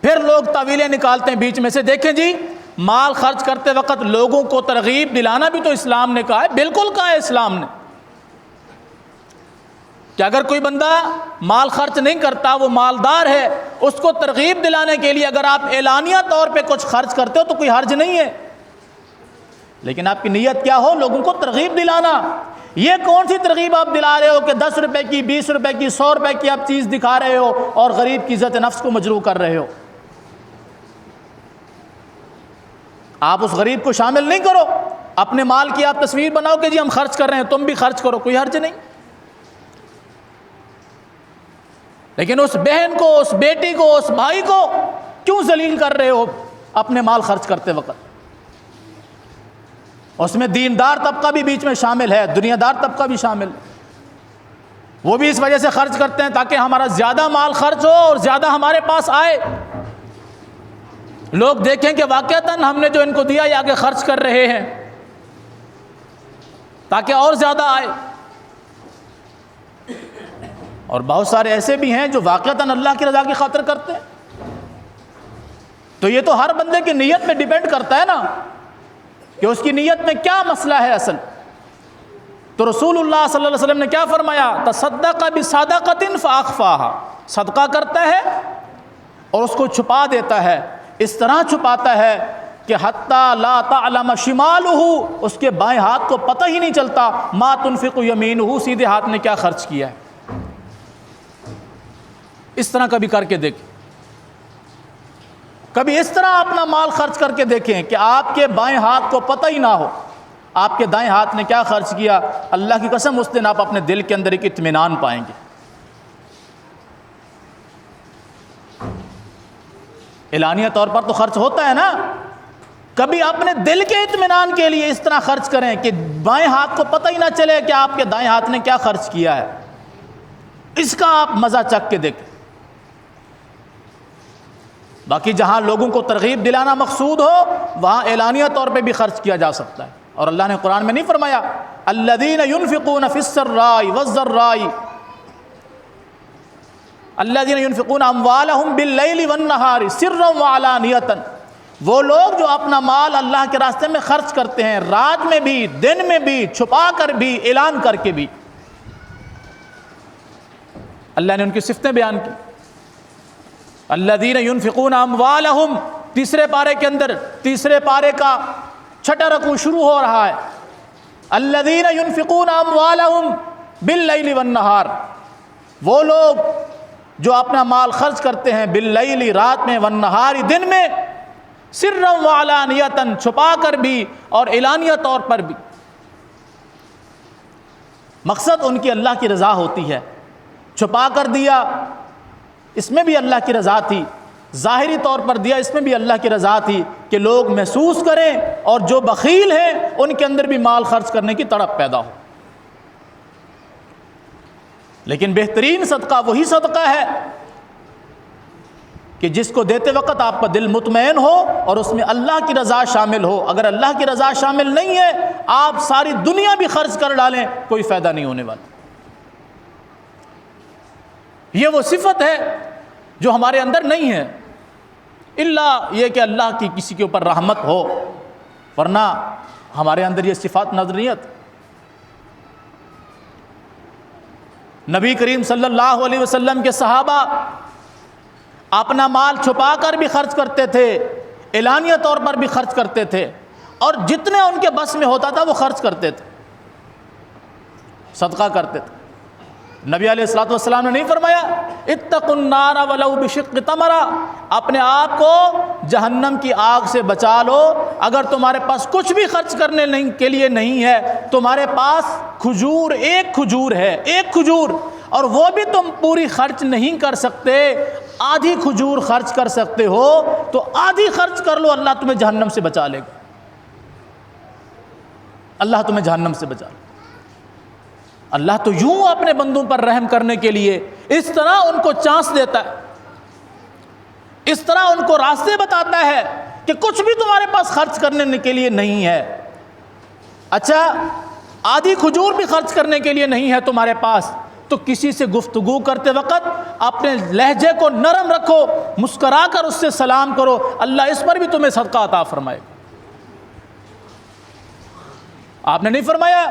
پھر لوگ تعویلیں نکالتے ہیں بیچ میں سے، دیکھیں جی مال خرچ کرتے وقت لوگوں کو ترغیب دلانا بھی تو اسلام نے کہا ہے، بالکل کہا ہے اسلام نے کہ اگر کوئی بندہ مال خرچ نہیں کرتا، وہ مالدار ہے، اس کو ترغیب دلانے کے لیے اگر آپ اعلانیہ طور پہ کچھ خرچ کرتے ہو تو کوئی حرج نہیں ہے، لیکن آپ کی نیت کیا ہو؟ لوگوں کو ترغیب دلانا۔ یہ کون سی ترغیب آپ دلا رہے ہو کہ 10 روپے کی، 20 روپے کی، 100 روپے کی آپ چیز دکھا رہے ہو اور غریب کی عزت نفس کو مجروح کر رہے ہو؟ آپ اس غریب کو شامل نہیں کرو، اپنے مال کی آپ تصویر بناؤ کہ جی ہم خرچ کر رہے ہیں، تم بھی خرچ کرو، کوئی حرج نہیں۔ لیکن اس بہن کو، اس بیٹی کو، اس بھائی کو کیوں ذلیل کر رہے ہو؟ اپنے مال خرچ کرتے وقت. اس میں دیندار طبقہ بھی بیچ میں شامل ہے, دنیا دار طبقہ بھی شامل ہے. وہ بھی اس وجہ سے خرچ کرتے ہیں تاکہ ہمارا زیادہ مال خرچ ہو اور زیادہ ہمارے پاس آئے, لوگ دیکھیں کہ واقعتاً ہم نے جو ان کو دیا یہ آگے خرچ کر رہے ہیں تاکہ اور زیادہ آئے. اور بہت سارے ایسے بھی ہیں جو واقعتاً اللہ کی رضا کی خاطر کرتے ہیں. تو یہ تو ہر بندے کی نیت پہ ڈیپینڈ کرتا ہے نا کہ اس کی نیت میں کیا مسئلہ ہے اصل. تو رسول اللہ صلی اللہ علیہ وسلم نے کیا فرمایا؟ تصدق بصدقۃ فاخفاها, صدقہ کرتا ہے اور اس کو چھپا دیتا ہے, اس طرح چھپاتا ہے کہ حتی لا تعلم شمالہ, اس کے بائیں ہاتھ کو پتہ ہی نہیں چلتا ما تنفق یمینہ, سیدھے ہاتھ نے کیا خرچ کیا ہے. اس طرح کبھی کر کے دیکھیں, کبھی اس طرح اپنا مال خرچ کر کے دیکھیں کہ آپ کے بائیں ہاتھ کو پتہ ہی نہ ہو آپ کے دائیں ہاتھ نے کیا خرچ کیا. اللہ کی قسم اس دن آپ اپنے دل کے اندر ایک اطمینان پائیں گے. اعلانیہ طور پر تو خرچ ہوتا ہے نا, کبھی اپنے دل کے اطمینان کے لیے اس طرح خرچ کریں کہ بائیں ہاتھ کو پتہ ہی نہ چلے کہ آپ کے دائیں ہاتھ نے کیا خرچ کیا ہے. اس کا آپ مزہ چکھ کے دیکھیں. باقی جہاں لوگوں کو ترغیب دلانا مقصود ہو وہاں اعلانیہ طور پہ بھی خرچ کیا جا سکتا ہے. اور اللہ نے قرآن میں نہیں فرمایا الذین ينفقون فی السراء والضراء, الذین ينفقون اموالهم باللیل والنہار سرا وعلانیۃ, وہ لوگ جو اپنا مال اللہ کے راستے میں خرچ کرتے ہیں رات میں بھی, دن میں بھی, چھپا کر بھی, اعلان کر کے بھی. اللہ نے ان کی صفتیں بیان کی. الذین ينفقون اموالهم, تیسرے پارے کے اندر, تیسرے پارے کا چھٹا رکوع شروع ہو رہا ہے. الذین ينفقون اموالهم باللیل والنہار, وہ لوگ جو اپنا مال خرچ کرتے ہیں باللیل, رات میں, والنہار, دن میں, سرا وعلانیۃ, چھپا کر بھی اور اعلانیہ طور پر بھی. مقصد ان کی اللہ کی رضا ہوتی ہے. چھپا کر دیا اس میں بھی اللہ کی رضا تھی, ظاہری طور پر دیا اس میں بھی اللہ کی رضا تھی کہ لوگ محسوس کریں اور جو بخیل ہیں ان کے اندر بھی مال خرچ کرنے کی تڑپ پیدا ہو. لیکن بہترین صدقہ وہی صدقہ ہے کہ جس کو دیتے وقت آپ کا دل مطمئن ہو اور اس میں اللہ کی رضا شامل ہو. اگر اللہ کی رضا شامل نہیں ہے آپ ساری دنیا بھی خرچ کر ڈالیں کوئی فائدہ نہیں ہونے والا. یہ وہ صفت ہے جو ہمارے اندر نہیں ہے, الا یہ کہ اللہ کی کسی کے اوپر رحمت ہو, ورنہ ہمارے اندر یہ صفات نظر نہیں آتی. نبی کریم صلی اللہ علیہ وسلم کے صحابہ اپنا مال چھپا کر بھی خرچ کرتے تھے, اعلانیہ طور پر بھی خرچ کرتے تھے, اور جتنے ان کے بس میں ہوتا تھا وہ خرچ کرتے تھے, صدقہ کرتے تھے. نبی علیہ الصلوۃ والسلام نے نہیں فرمایا اتقوا النار ولو بشق تمرہ, اپنے آپ کو جہنم کی آگ سے بچا لو اگر تمہارے پاس کچھ بھی خرچ کرنے کے لیے نہیں ہے, تمہارے پاس کھجور, ایک کھجور ہے, ایک کھجور, اور وہ بھی تم پوری خرچ نہیں کر سکتے, آدھی کھجور خرچ کر سکتے ہو تو آدھی خرچ کر لو, اللہ تمہیں جہنم سے بچا لے گا, اللہ تمہیں جہنم سے بچا لے گا. اللہ تو یوں اپنے بندوں پر رحم کرنے کے لیے اس طرح ان کو چانس دیتا ہے, اس طرح ان کو راستے بتاتا ہے کہ کچھ بھی تمہارے پاس خرچ کرنے کے لیے نہیں ہے. اچھا آدھی کھجور بھی خرچ کرنے کے لیے نہیں ہے تمہارے پاس, تو کسی سے گفتگو کرتے وقت اپنے لہجے کو نرم رکھو, مسکرا کر اس سے سلام کرو, اللہ اس پر بھی تمہیں صدقہ عطا فرمائے. آپ نے نہیں فرمایا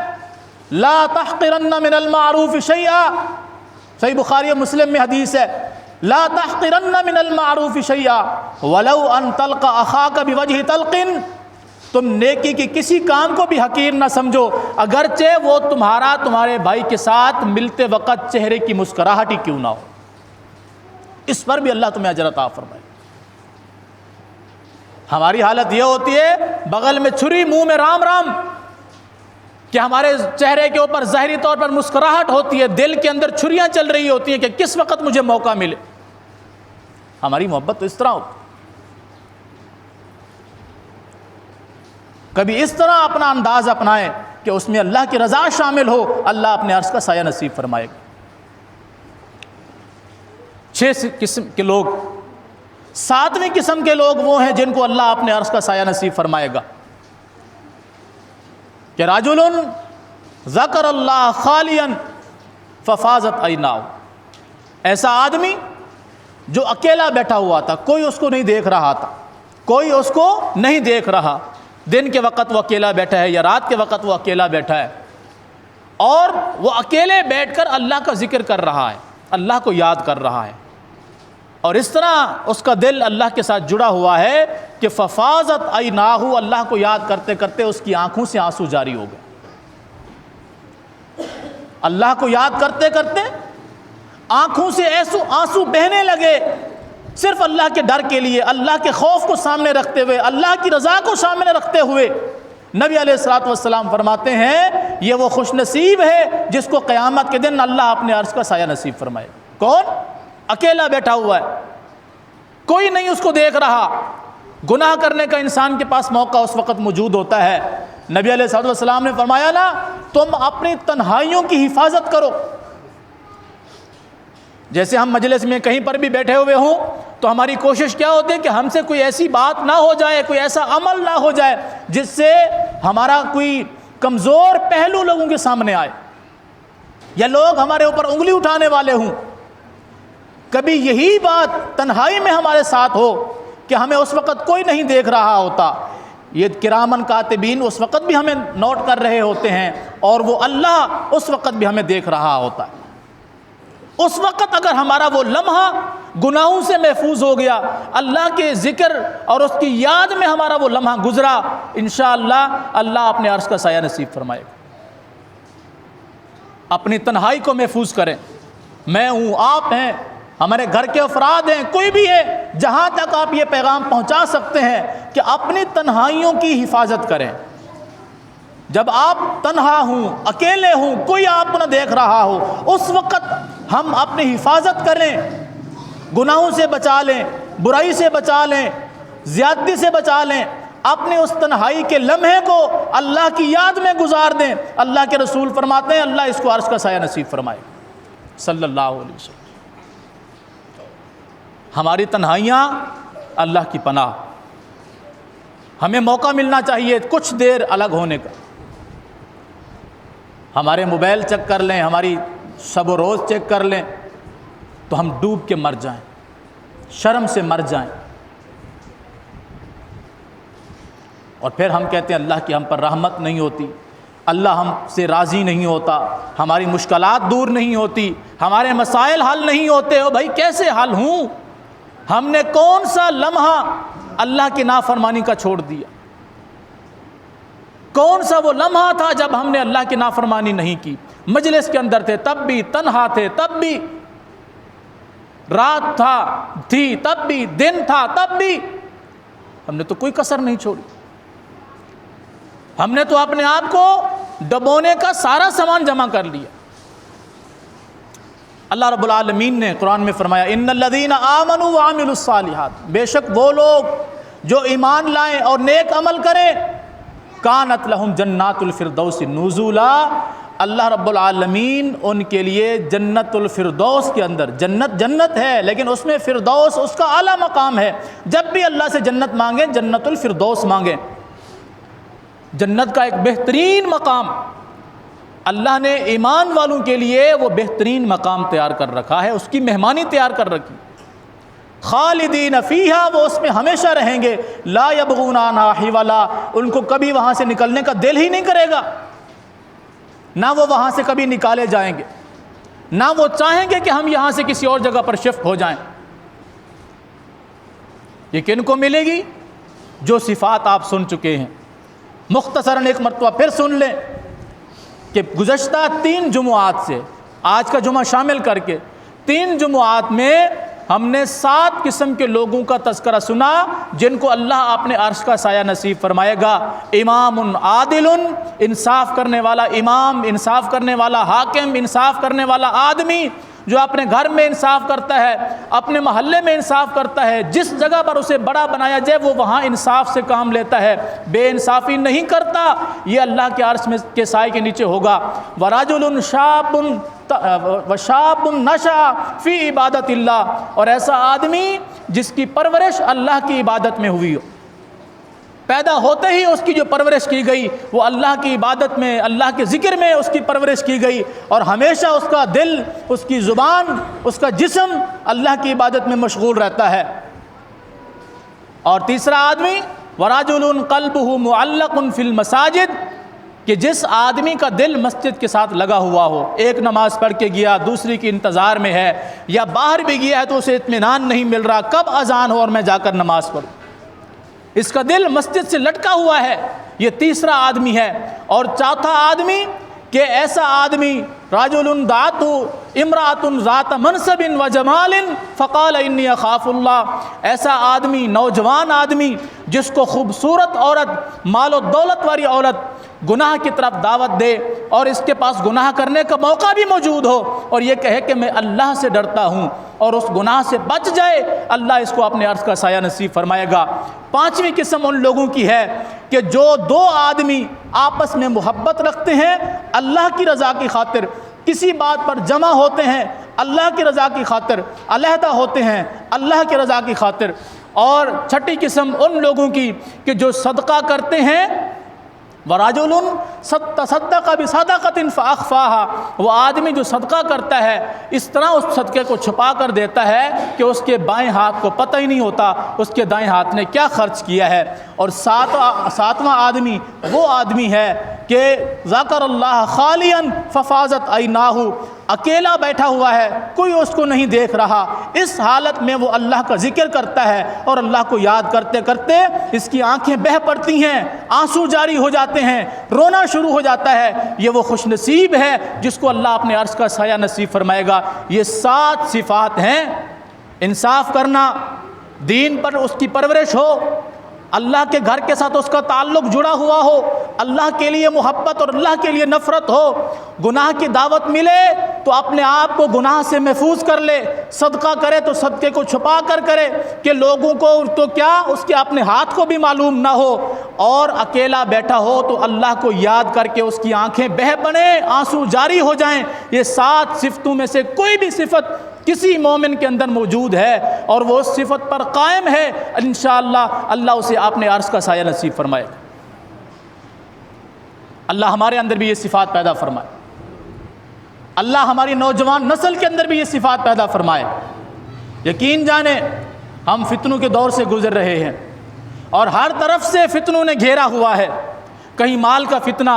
لا تحقرن من المعروف شیئا, صحیح بخاری و مسلم میں حدیث ہے, لا تحقرن من المعروف شیئا ولو ان تلقى اخاك بوجه طلق, تم نیکی کے کسی کام کو بھی حقیر نہ سمجھو اگرچہ وہ تمہارے بھائی کے ساتھ ملتے وقت چہرے کی مسکراہٹ ہی کیوں نہ ہو, اس پر بھی اللہ تمہیں اجر عطا فرمائے. ہماری حالت یہ ہوتی ہے بغل میں چھری منہ میں رام رام, کہ ہمارے چہرے کے اوپر ظاہری طور پر مسکراہٹ ہوتی ہے, دل کے اندر چھریاں چل رہی ہوتی ہیں کہ کس وقت مجھے موقع ملے. ہماری محبت تو اس طرح ہوتی. کبھی اس طرح اپنا انداز اپنائیں کہ اس میں اللہ کی رضا شامل ہو، اللہ اپنے عرش کا سایہ نصیب فرمائے گا۔ 6 قسم کے لوگ، 7ویں قسم کے لوگ وہ ہیں جن کو اللہ اپنے عرش کا سایہ نصیب فرمائے گا کہ رجل ذکر اللہ خالیا ففاضت عیناہ، ایسا آدمی جو اکیلا بیٹھا ہوا تھا، کوئی اس کو نہیں دیکھ رہا تھا، کوئی اس کو نہیں دیکھ رہا، دن کے وقت وہ اکیلا بیٹھا ہے یا رات کے وقت وہ اکیلا بیٹھا ہے، اور وہ اکیلے بیٹھ کر اللہ کا ذکر کر رہا ہے، اللہ کو یاد کر رہا ہے، اور اس طرح اس کا دل اللہ کے ساتھ جڑا ہوا ہے کہ ففاضت عیناہ، اللہ کو یاد کرتے کرتے اس کی آنکھوں سے آنسو جاری ہو گئے۔ اللہ کو یاد کرتے کرتے آنکھوں سے آنسو بہنے لگے، صرف اللہ کے ڈر کے لیے، اللہ کے خوف کو سامنے رکھتے ہوئے، اللہ کی رضا کو سامنے رکھتے ہوئے۔ نبی علیہ الصلوۃ والسلام فرماتے ہیں یہ وہ خوش نصیب ہے جس کو قیامت کے دن اللہ اپنے عرش کا سایہ نصیب فرمائے۔ کون؟ اکیلا بیٹھا ہوا ہے، کوئی نہیں اس کو دیکھ رہا۔ گناہ کرنے کا انسان کے پاس موقع اس وقت موجود ہوتا ہے۔ نبی علیہ الصلوۃ والسلام نے فرمایا نا، تم اپنی تنہائیوں کی حفاظت کرو۔ جیسے ہم مجلس میں کہیں پر بھی بیٹھے ہوئے ہوں تو ہماری کوشش کیا ہوتی ہے کہ ہم سے کوئی ایسی بات نہ ہو جائے، کوئی ایسا عمل نہ ہو جائے جس سے ہمارا کوئی کمزور پہلو لوگوں کے سامنے آئے یا لوگ ہمارے اوپر انگلی اٹھانے والے ہوں۔ کبھی یہی بات تنہائی میں ہمارے ساتھ ہو کہ ہمیں اس وقت کوئی نہیں دیکھ رہا ہوتا، یہ کرامن کاتبین اس وقت بھی ہمیں نوٹ کر رہے ہوتے ہیں، اور وہ اللہ اس وقت بھی ہمیں دیکھ رہا ہوتا ہے۔ اس وقت اگر ہمارا وہ لمحہ گناہوں سے محفوظ ہو گیا، اللہ کے ذکر اور اس کی یاد میں ہمارا وہ لمحہ گزرا، انشاءاللہ اللہ اپنے عرش کا سایہ نصیب فرمائے گا۔ اپنی تنہائی کو محفوظ کریں، میں ہوں، آپ ہیں، ہمارے گھر کے افراد ہیں، کوئی بھی ہے، جہاں تک آپ یہ پیغام پہنچا سکتے ہیں کہ اپنی تنہائیوں کی حفاظت کریں۔ جب آپ تنہا ہوں، اکیلے ہوں، کوئی آپ کو نہ دیکھ رہا ہو، اس وقت ہم اپنی حفاظت کریں، گناہوں سے بچا لیں، برائی سے بچا لیں، زیادتی سے بچا لیں، اپنے اس تنہائی کے لمحے کو اللہ کی یاد میں گزار دیں۔ اللہ کے رسول فرماتے ہیں اللہ اس کو عرش کا سایہ نصیب فرمائے صلی اللہ علیہ وسلم۔ ہماری تنہائیاں اللہ کی پناہ، ہمیں موقع ملنا چاہیے کچھ دیر الگ ہونے کا۔ ہمارے موبائل چیک کر لیں، ہماری شب و روز چیک کر لیں تو ہم ڈوب کے مر جائیں، شرم سے مر جائیں، اور پھر ہم کہتے ہیں اللہ کی ہم پر رحمت نہیں ہوتی، اللہ ہم سے راضی نہیں ہوتا، ہماری مشکلات دور نہیں ہوتی، ہمارے مسائل حل نہیں ہوتے۔ ہو بھائی کیسے حل ہوں؟ ہم نے کون سا لمحہ اللہ کی نافرمانی کا چھوڑ دیا؟ کون سا وہ لمحہ تھا جب ہم نے اللہ کی نافرمانی نہیں کی؟ مجلس کے اندر تھے تب بھی، تنہا تھے تب بھی، رات تھی تب بھی، دن تھا تب بھی، ہم نے تو کوئی کسر نہیں چھوڑی۔ ہم نے تو اپنے آپ کو ڈبونے کا سارا سامان جمع کر لیا۔ اللہ رب العالمین نے قرآن میں فرمایا ان الذین آمنوا وعملوا الصالحات، بے شک وہ لوگ جو ایمان لائیں اور نیک عمل کریں، کانت لہم جنات الفردوس نزولا، اللہ رب العالمین ان کے لیے جنت الفردوس کے اندر، جنت ہے لیکن اس میں فردوس اس کا اعلیٰ مقام ہے۔ جب بھی اللہ سے جنت مانگیں جنت الفردوس مانگیں، جنت کا ایک بہترین مقام اللہ نے ایمان والوں کے لیے وہ بہترین مقام تیار کر رکھا ہے، اس کی مہمانی تیار کر رکھی۔ خالدین فیہا، وہ اس میں ہمیشہ رہیں گے، لا یبغون عنہا حولا، ان کو کبھی وہاں سے نکلنے کا دل ہی نہیں کرے گا، نہ وہ وہاں سے کبھی نکالے جائیں گے، نہ وہ چاہیں گے کہ ہم یہاں سے کسی اور جگہ پر شفٹ ہو جائیں۔ یہ کن کو ملے گی؟ جو صفات آپ سن چکے ہیں، مختصراً ایک مرتبہ پھر سن لیں کہ گزشتہ 3 جمعات سے آج کا جمعہ شامل کر کے 3 جمعات میں ہم نے 7 قسم کے لوگوں کا تذکرہ سنا جن کو اللہ اپنے عرش کا سایہ نصیب فرمائے گا۔ امام عادل، انصاف کرنے والا امام، انصاف کرنے والا حاکم، انصاف کرنے والا آدمی، جو اپنے گھر میں انصاف کرتا ہے، اپنے محلے میں انصاف کرتا ہے، جس جگہ پر اسے بڑا بنایا جائے وہ وہاں انصاف سے کام لیتا ہے، بے انصافی نہیں کرتا، یہ اللہ کے عرش میں کے سائے کے نیچے ہوگا۔ وَرَجُلٌ شَابٌ نَشَأَ فِي عِبَادَةِ اللَّهِ، اور ایسا آدمی جس کی پرورش اللہ کی عبادت میں ہوئی ہو، پیدا ہوتے ہی اس کی جو پرورش کی گئی وہ اللہ کی عبادت میں، اللہ کے ذکر میں اس کی پرورش کی گئی، اور ہمیشہ اس کا دل، اس کی زبان، اس کا جسم اللہ کی عبادت میں مشغول رہتا ہے۔ اور تیسرا آدمی وَرَجُلٌ قَلْبُهُ مُعَلَّقٌ فِي الْمَسَاجِدِ، کہ جس آدمی کا دل مسجد کے ساتھ لگا ہوا ہو، ایک نماز پڑھ کے گیا، دوسری کی انتظار میں ہے، یا باہر بھی گیا ہے تو اسے اطمینان نہیں مل رہا کب اذان ہو اور میں جا کر نماز پڑھوں، اس کا دل مسجد سے لٹکا ہوا ہے، یہ تیسرا آدمی ہے۔ اور چوتھا آدمی کہ ایسا آدمی رجل دعته امرأة ذات منصب وجمال فقال انی اخاف اللہ، ایسا آدمی، نوجوان آدمی جس کو خوبصورت عورت، مال و دولت والی عورت گناہ کی طرف دعوت دے اور اس کے پاس گناہ کرنے کا موقع بھی موجود ہو، اور یہ کہے کہ میں اللہ سے ڈرتا ہوں اور اس گناہ سے بچ جائے، اللہ اس کو اپنے عرش کا سایہ نصیب فرمائے گا۔ پانچویں قسم ان لوگوں کی ہے کہ جو دو آدمی آپس میں محبت رکھتے ہیں، اللہ کی رضا کی خاطر کسی بات پر جمع ہوتے ہیں، اللہ کی رضا کی خاطر علیحدہ ہوتے ہیں، اللہ کی رضا کی خاطر۔ اور چھٹی قسم ان لوگوں کی کہ جو صدقہ کرتے ہیں، وَرَجُلٌ تَصَدَّقَ بِصَدَقَةٍ فَأَخْفَاهَا، وہ آدمی جو صدقہ کرتا ہے اس طرح اس صدقے کو چھپا کر دیتا ہے کہ اس کے بائیں ہاتھ کو پتہ ہی نہیں ہوتا اس کے دائیں ہاتھ نے کیا خرچ کیا ہے۔ اور ساتواں آدمی وہ آدمی ہے کہ ذکر اللہ خالیاً ففاضت عیناہ، اکیلا بیٹھا ہوا ہے، کوئی اس کو نہیں دیکھ رہا، اس حالت میں وہ اللہ کا ذکر کرتا ہے اور اللہ کو یاد کرتے کرتے اس کی آنکھیں بہہ پڑتی ہیں، آنسو جاری ہو جاتے ہیں، رونا شروع ہو جاتا ہے، یہ وہ خوش نصیب ہے جس کو اللہ اپنے عرش کا سایہ نصیب فرمائے گا۔ یہ 7 صفات ہیں، انصاف کرنا، دین پر اس کی پرورش ہو، اللہ کے گھر کے ساتھ اس کا تعلق جڑا ہوا ہو، اللہ کے لیے محبت اور اللہ کے لیے نفرت ہو، گناہ کی دعوت ملے تو اپنے آپ کو گناہ سے محفوظ کر لے، صدقہ کرے تو صدقے کو چھپا کر کرے کہ لوگوں کو تو کیا اس کے اپنے ہاتھ کو بھی معلوم نہ ہو، اور اکیلا بیٹھا ہو تو اللہ کو یاد کر کے اس کی آنکھیں بہہ پڑیں، آنسو جاری ہو جائیں۔ یہ 7 صفتوں میں سے کوئی بھی صفت کسی مومن کے اندر موجود ہے اور وہ اس صفت پر قائم ہے، انشاءاللہ اللہ اسے اپنے عرش کا سایہ نصیب فرمائے گا۔ اللہ ہمارے اندر بھی یہ صفات پیدا فرمائے، اللہ ہماری نوجوان نسل کے اندر بھی یہ صفات پیدا فرمائے۔ یقین جانیں ہم فتنوں کے دور سے گزر رہے ہیں اور ہر طرف سے فتنوں نے گھیرا ہوا ہے، کہیں مال کا فتنہ،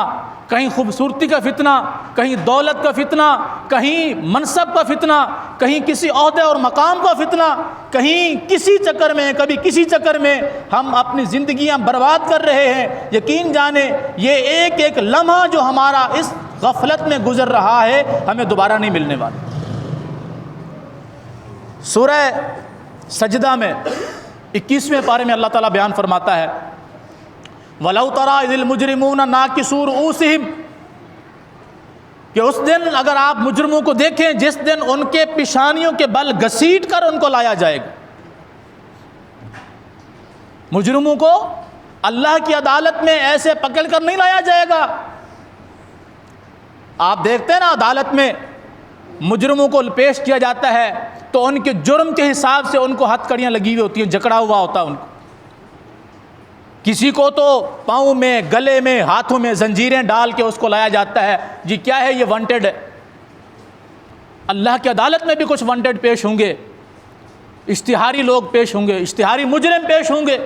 کہیں خوبصورتی کا فتنہ، کہیں دولت کا فتنہ، کہیں منصب کا فتنہ، کہیں کسی عہدے اور مقام کا فتنہ، کہیں کسی چکر میں، کبھی کسی چکر میں ہم اپنی زندگیاں برباد کر رہے ہیں۔ یقین جانیں یہ ایک ایک لمحہ جو ہمارا اس غفلت میں گزر رہا ہے ہمیں دوبارہ نہیں ملنے والا۔ سورہ سجدہ میں 21ویں پارے میں اللہ تعالیٰ بیان فرماتا ہے وَلَوْ تَرَىٰ إِذِ الْمُجْرِمُونَ نَاكِسُو رُءُوسِهِمْ، کہ اس دن اگر آپ مجرموں کو دیکھیں جس دن ان کے پیشانیوں کے بل گھسیٹ کر ان کو لایا جائے گا۔ مجرموں کو اللہ کی عدالت میں ایسے پکڑ کر نہیں لایا جائے گا۔ آپ دیکھتے ہیں نا عدالت میں مجرموں کو پیش کیا جاتا ہے تو ان کے جرم کے حساب سے ان کو ہتھ کڑیاں لگی ہوئی ہوتی ہیں، جکڑا ہوا ہوتا ہے ان کو، کسی کو تو پاؤں میں، گلے میں، ہاتھوں میں زنجیریں ڈال کے اس کو لایا جاتا ہے، جی کیا ہے یہ وانٹڈ ہے۔ اللہ کی عدالت میں بھی کچھ وانٹڈ پیش ہوں گے، اشتہاری لوگ پیش ہوں گے، اشتہاری مجرم پیش ہوں گے،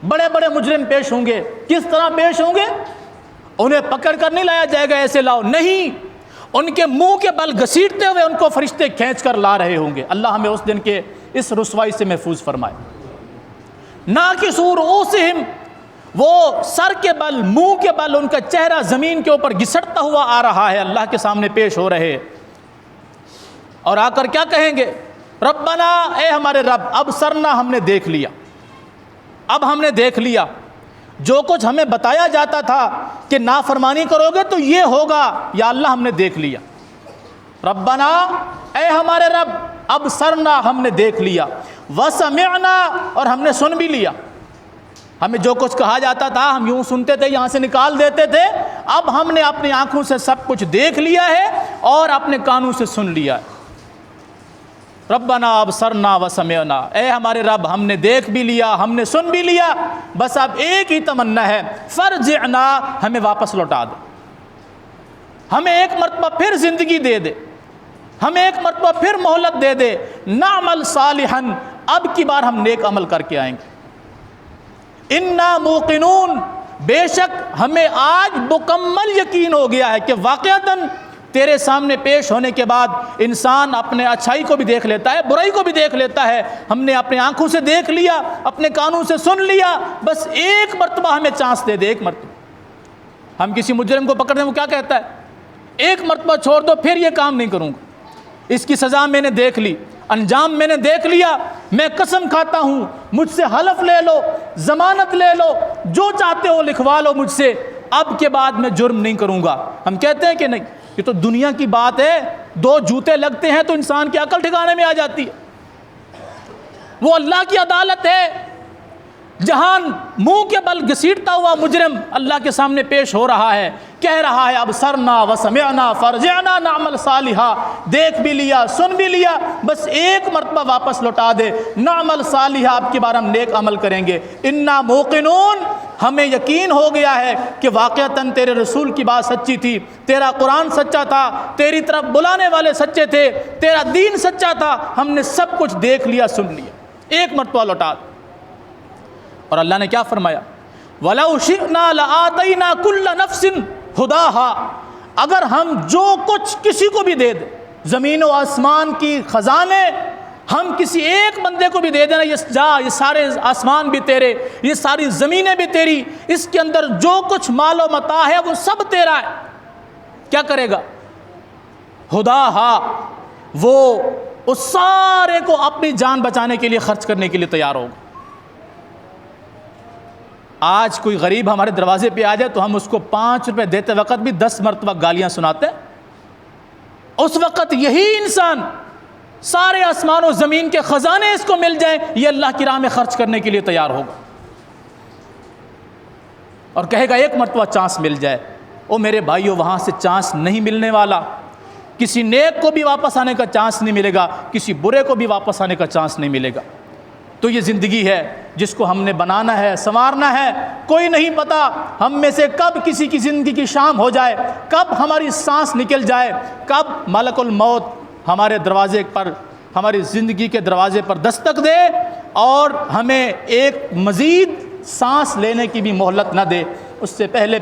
بڑے بڑے مجرم پیش ہوں گے۔ کس طرح پیش ہوں گے؟ انہیں پکڑ کر نہیں لایا جائے گا ایسے لاؤ، نہیں، ان کے منہ کے بل گھسیٹتے ہوئے ان کو فرشتے کھینچ کر لا رہے ہوں گے۔ اللہ ہمیں اس دن کے اس رسوائی سے محفوظ فرمائے۔ ناکسو رؤوسہم، وہ سر کے بل، منہ کے بل، ان کا چہرہ زمین کے اوپر گھسٹتا ہوا آ رہا ہے، اللہ کے سامنے پیش ہو رہے، اور آ کر کیا کہیں گے؟ ربنا، اے ہمارے رب، ابصرنا، ہم نے دیکھ لیا، اب ہم نے دیکھ لیا جو کچھ ہمیں بتایا جاتا تھا کہ نافرمانی کرو گے تو یہ ہوگا، یا اللہ ہم نے دیکھ لیا۔ ربنا اے ہمارے رب، ابصرنا ہم نے دیکھ لیا، وسمعنا اور ہم نے سن بھی لیا۔ ہمیں جو کچھ کہا جاتا تھا ہم یوں سنتے تھے، یہاں سے نکال دیتے تھے، اب ہم نے اپنی آنکھوں سے سب کچھ دیکھ لیا ہے اور اپنے کانوں سے سن لیا ہے۔ ربنا ابصرنا وسمعنا، اے ہمارے رب ہم نے دیکھ بھی لیا، ہم نے سن بھی لیا، بس اب ایک ہی تمنا ہے، فرجعنا، ہمیں واپس لوٹا دے، ہمیں ایک مرتبہ پھر زندگی دے دے، ہمیں ایک مرتبہ پھر مہلت دے دے، نعمل صالحا، اب کی بار ہم نیک عمل کر کے آئیں گے۔ انا موقنون، بے شک ہمیں آج مکمل یقین ہو گیا ہے کہ واقعتاً تیرے سامنے پیش ہونے کے بعد انسان اپنے اچھائی کو بھی دیکھ لیتا ہے، برائی کو بھی دیکھ لیتا ہے۔ ہم نے اپنے آنکھوں سے دیکھ لیا، اپنے کانوں سے سن لیا، بس ایک مرتبہ ہمیں چانس دے دے، ایک مرتبہ۔ ہم کسی مجرم کو پکڑنے وہ کیا کہتا ہے؟ ایک مرتبہ چھوڑ دو، پھر یہ کام نہیں کروں گا، اس کی سزا میں نے دیکھ لی، انجام میں نے دیکھ لیا، میں قسم کھاتا ہوں، مجھ سے حلف لے لو، ضمانت لے لو، جو چاہتے ہو لکھوا لو مجھ سے، اب کے بعد میں جرم نہیں کروں گا۔ ہم کہتے ہیں کہ نہیں، یہ تو دنیا کی بات ہے، دو جوتے لگتے ہیں تو انسان کی عقل ٹھکانے میں آ جاتی ہے۔ وہ اللہ کی عدالت ہے جہاں منہ کے بل گھسیٹتا ہوا مجرم اللہ کے سامنے پیش ہو رہا ہے، کہہ رہا ہے ابصرنا وسمعنا فرجعنا نعمل صالحا، دیکھ بھی لیا، سن بھی لیا، بس ایک مرتبہ واپس لوٹا دے، نعمل صالحا، اب کی بار ہم نیک عمل کریں گے۔ انا موقنون، ہمیں یقین ہو گیا ہے کہ واقعتاً تیرے رسول کی بات سچی تھی، تیرا قرآن سچا تھا، تیری طرف بلانے والے سچے تھے، تیرا دین سچا تھا، ہم نے سب کچھ دیکھ لیا، سن لیا، ایک مرتبہ لوٹا دے۔ اور اللہ نے کیا فرمایا؟ وَلَوْ شِئْنَا لَآتَيْنَا كُلَّ نَفْسٍ هُدَاهَا، اگر ہم جو کچھ کسی کو بھی دے دیں، زمین و آسمان کی خزانے ہم کسی ایک بندے کو بھی دے دینا، یہ سارے آسمان بھی تیرے، یہ ساری زمینیں بھی تیری، اس کے اندر جو کچھ مال و متاع ہے وہ سب تیرا ہے، کیا کرے گا؟ ہداہا، وہ اس سارے کو اپنی جان بچانے کے لیے خرچ کرنے کے لیے تیار ہوگا۔ آج کوئی غریب ہمارے دروازے پہ آ جائے تو ہم اس کو 5 روپے دیتے وقت بھی 10 مرتبہ گالیاں سناتے ہیں، اس وقت یہی انسان سارے آسمان و زمین کے خزانے اس کو مل جائیں، یہ اللہ کی راہ میں خرچ کرنے کے لیے تیار ہوگا اور کہے گا ایک مرتبہ چانس مل جائے۔ او میرے بھائیو، وہاں سے چانس نہیں ملنے والا، کسی نیک کو بھی واپس آنے کا چانس نہیں ملے گا، کسی برے کو بھی واپس آنے کا چانس نہیں ملے گا۔ تو یہ زندگی ہے جس کو ہم نے بنانا ہے، سنوارنا ہے، کوئی نہیں پتا ہم میں سے کب کسی کی زندگی کی شام ہو جائے، کب ہماری سانس نکل جائے، کب ملک الموت ہمارے دروازے پر، ہماری زندگی کے دروازے پر دستک دے اور ہمیں ایک مزید سانس لینے کی بھی مہلت نہ دے۔ اس سے پہلے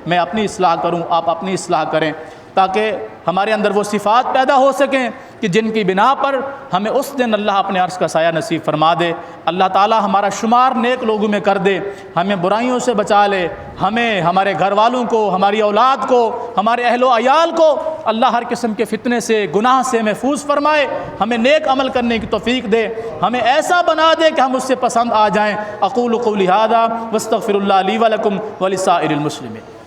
میں اپنی اصلاح کروں، آپ اپنی اصلاح کریں، تاکہ ہمارے اندر وہ صفات پیدا ہو سکیں کہ جن کی بنا پر ہمیں اس دن اللہ اپنے عرش کا سایہ نصیب فرما دے۔ اللہ تعالی ہمارا شمار نیک لوگوں میں کر دے، ہمیں برائیوں سے بچا لے، ہمیں، ہمارے گھر والوں کو، ہماری اولاد کو، ہمارے اہل و عیال کو اللہ ہر قسم کے فتنے سے، گناہ سے محفوظ فرمائے، ہمیں نیک عمل کرنے کی توفیق دے، ہمیں ایسا بنا دے کہ ہم اس سے پسند آ جائیں۔ اقول قولی ھذا واستغفر اللہ لی ولکم ولسائر المسلمین۔